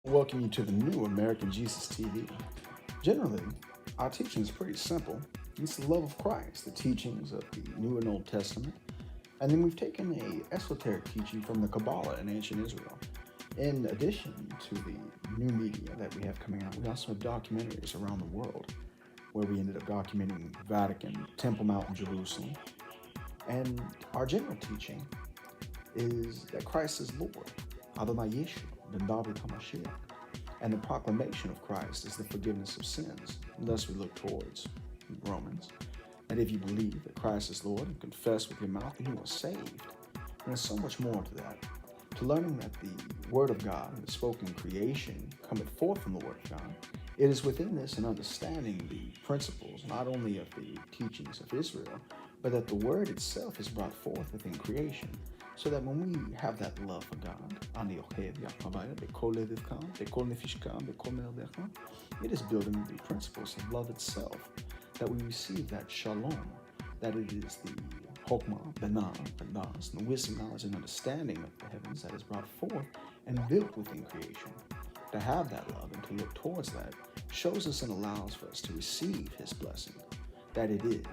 Welcome you to the new American Jesus TV. Generally, our teaching is pretty simple. It's the love of Christ, the teachings of the New and Old Testament, and then we've taken a esoteric teaching from the Kabbalah in ancient Israel. In addition to the new media that we have coming out, we also have documentaries around the world, where we ended up documenting Vatican, Temple Mount in Jerusalem, and our general teaching is that Christ is Lord, Adonai Yeshua, Ben David HaMashiach, and the proclamation of Christ is the forgiveness of sins. And thus we look towards Romans, that if you believe that Christ is Lord and confess with your mouth, then you are saved. And there's so much more to that. To learning that the Word of God and the spoken creation cometh forth from the Word of God, it is within this and understanding the principles, not only of the teachings of Israel, but that the Word itself is brought forth within creation. So that when we have that love for God, it is building the principles of love itself, that we receive that shalom, that it is the Chokmah, Benah, Benas, and the wisdom, knowledge, and understanding of the heavens that is brought forth and built within creation. To have that love and to look towards that shows us and allows for us to receive His blessing, that it is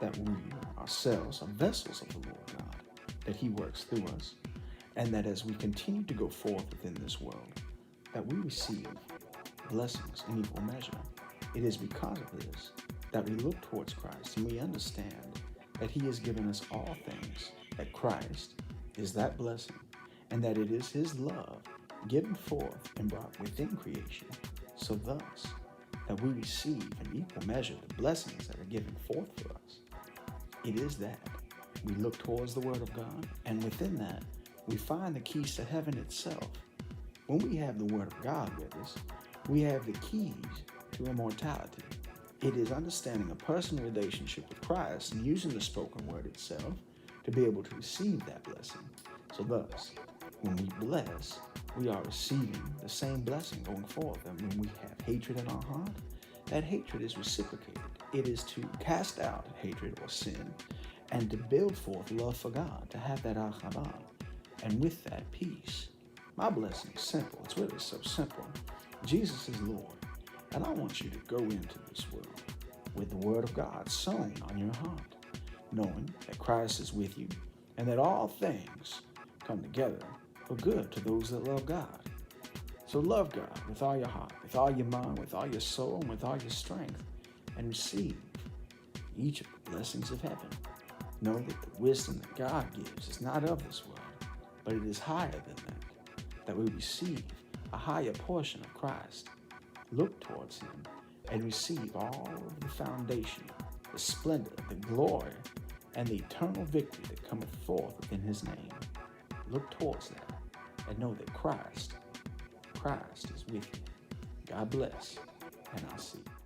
that we ourselves are vessels of the Lord God, that He works through us, and that as we continue to go forth within this world, that we receive blessings in equal measure. It is because of this that we look towards Christ and we understand that He has given us all things, that Christ is that blessing, and that it is His love given forth and brought within creation. So thus, that we receive in equal measure the blessings that are given forth for us. It is that we look towards the Word of God, and within that, we find the keys to heaven itself. When we have the Word of God with us, we have the keys to immortality. It is understanding a personal relationship with Christ and using the spoken Word itself to be able to receive that blessing. So thus, when we bless, we are receiving the same blessing going forth. And when we have hatred in our heart, that hatred is reciprocated. It is to cast out hatred or sin and to build forth love for God, to have that ahava, and with that peace. My blessing is simple. It's really so simple. Jesus is Lord, and I want you to go into this world with the Word of God sown on your heart, knowing that Christ is with you, and that all things come together for good to those that love God. So love God with all your heart, with all your mind, with all your soul, and with all your strength, and receive each of the blessings of heaven. Know that the wisdom that God gives is not of this world, but it is higher than that we receive a higher portion of Christ, look towards Him, and receive all of the foundation, the splendor, the glory, and the eternal victory that cometh forth within His name. Look towards that, and know that Christ is with you. God bless, and I'll see you.